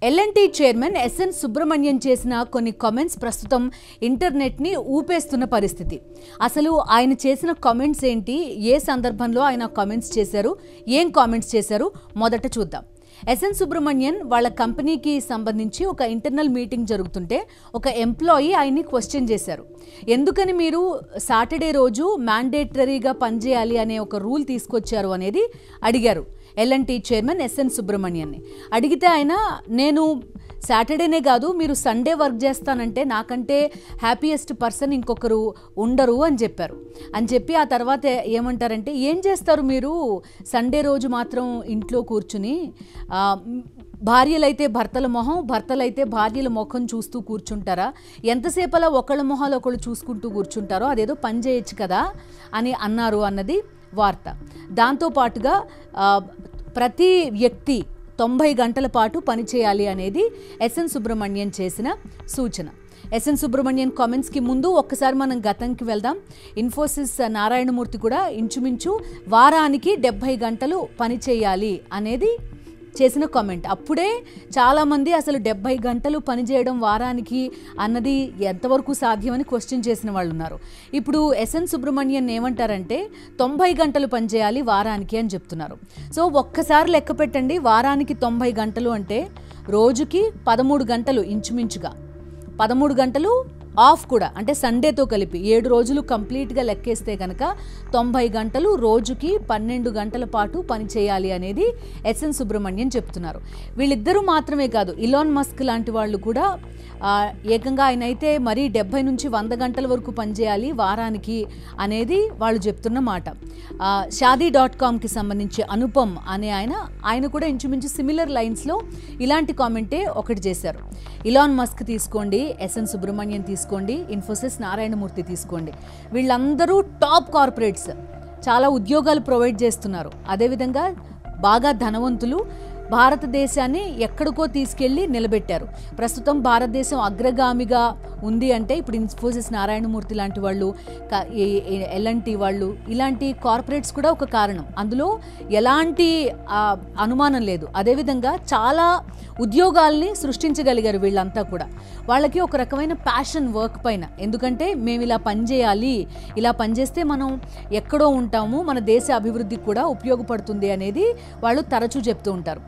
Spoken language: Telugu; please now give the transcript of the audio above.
ఎల్&టీ చైర్మన్ ఎస్ఎన్ సుబ్రమణ్యన్ చేసిన కొన్ని కామెంట్స్ ప్రస్తుతం ఇంటర్నెట్ని ఊపేస్తున్న పరిస్థితి. అసలు ఆయన చేసిన కామెంట్స్ ఏంటి, ఏ సందర్భంలో ఆయన కామెంట్స్ చేశారు, ఏం కామెంట్స్ చేశారు మొదట చూద్దాం. ఎస్ఎన్ సుబ్రమణ్యన్ వాళ్ళ కంపెనీకి సంబంధించి ఒక ఇంటర్నల్ మీటింగ్ జరుగుతుంటే ఒక ఎంప్లాయీ ఆయన్ని క్వశ్చన్ చేశారు. ఎందుకని మీరు సాటర్డే రోజు మ్యాండేటరీగా పనిచేయాలి అనే ఒక రూల్ తీసుకొచ్చారు అనేది అడిగారు ఎల్&టీ చైర్మన్ ఎస్ఎన్ సుబ్రమణ్యన్ని. అడిగితే ఆయన, నేను సాటర్డేనే కాదు, మీరు సండే వర్క్ చేస్తానంటే నాకంటే హ్యాపీయెస్ట్ పర్సన్ ఇంకొకరు ఉండరు అని చెప్పారు. అని చెప్పి ఆ తర్వాత ఏమంటారంటే, ఏం చేస్తారు మీరు సండే రోజు మాత్రం ఇంట్లో కూర్చుని, భార్యలైతే భర్తల మొహం, భర్తలైతే భార్యల ముఖం చూస్తూ కూర్చుంటారా, ఎంతసేపు అలా ఒకళ్ళ మొహాలు ఒకళ్ళు చూసుకుంటూ కూర్చుంటారో, అదేదో పని చేయొచ్చు కదా అని అన్నారు అన్నది వార్త. దాంతోపాటుగా ప్రతి వ్యక్తి 90 గంటల పాటు పనిచేయాలి అనేది ఎస్ఎన్ సుబ్రమణ్యన్ చేసిన సూచన. ఎస్ఎన్ సుబ్రమణ్యన్ కామెంట్స్కి ముందు ఒక్కసారి మనం గతంకి వెళ్దాం. ఇన్ఫోసిస్ నారాయణమూర్తి కూడా ఇంచుమించు వారానికి 70 గంటలు పనిచేయాలి అనేది చేసిన కామెంట్. అప్పుడే చాలామంది అసలు 70 గంటలు పనిచేయడం వారానికి అన్నది ఎంతవరకు సాధ్యమని క్వశ్చన్ చేసిన వాళ్ళు ఉన్నారు. ఇప్పుడు ఎస్ఎన్ సుబ్రమణ్యన్ ఏమంటారంటే 90 గంటలు పనిచేయాలి వారానికి అని చెప్తున్నారు. సో ఒక్కసారి లెక్క పెట్టండి, వారానికి 90 గంటలు అంటే రోజుకి 13 గంటలు, ఇంచుమించుగా 13 గంటలు ఆఫ్ కూడా, అంటే సండేతో కలిపి 7 రోజులు కంప్లీట్గా లెక్కేస్తే కనుక 90 గంటలు, రోజుకి 12 గంటల పాటు పని చేయాలి అనేది ఎస్ఎన్ సుబ్రమణ్యన్ చెప్తున్నారు. వీళ్ళిద్దరూ మాత్రమే కాదు, ఇలాన్ మస్క్ లాంటి వాళ్ళు కూడా ఏకంగా ఆయన అయితే మరీ 70 నుంచి 100 గంటల వరకు పనిచేయాలి వారానికి అనేది వాళ్ళు చెప్తున్న మాట. షాదీ.comకి సంబంధించి అనుపమ్ అనే ఆయన కూడా ఇంచుమించు సిమిలర్ లైన్స్లో ఇలాంటి కామెంటే ఒకటి చేశారు. ఇలాన్ మస్క్ తీసుకోండి, ఎస్ఎన్ సుబ్రమణ్యన్ తీసుకోండి, ఇన్ఫోసిస్ నారాయణమూర్తి తీసుకోండి, వీళ్ళందరూ టాప్ కార్పొరేట్స్, చాలా ఉద్యోగాలు ప్రొవైడ్ చేస్తున్నారు. అదేవిధంగా బాగా ధనవంతులు, భారతదేశాన్ని ఎక్కడికో తీసుకెళ్లి నిలబెట్టారు. ప్రస్తుతం భారతదేశం అగ్రగామిగా ఉంది అంటే ఇప్పుడు ఇన్ఫోసిస్ నారాయణమూర్తి లాంటి వాళ్ళు, ఎల్&టీ వాళ్ళు, ఇలాంటి కార్పొరేట్స్ కూడా ఒక కారణం. అందులో ఎలాంటి అనుమానం లేదు. అదేవిధంగా చాలా ఉద్యోగాల్ని సృష్టించగలిగారు వీళ్ళంతా కూడా. వాళ్ళకి ఒక రకమైన ప్యాషన్ వర్క్ పైన, ఎందుకంటే మేము ఇలా పనిచేయాలి, ఇలా పనిచేస్తే మనం ఎక్కడో ఉంటాము, మన దేశ అభివృద్ధికి కూడా ఉపయోగపడుతుంది అనేది వాళ్ళు తరచూ చెప్తూ ఉంటారు.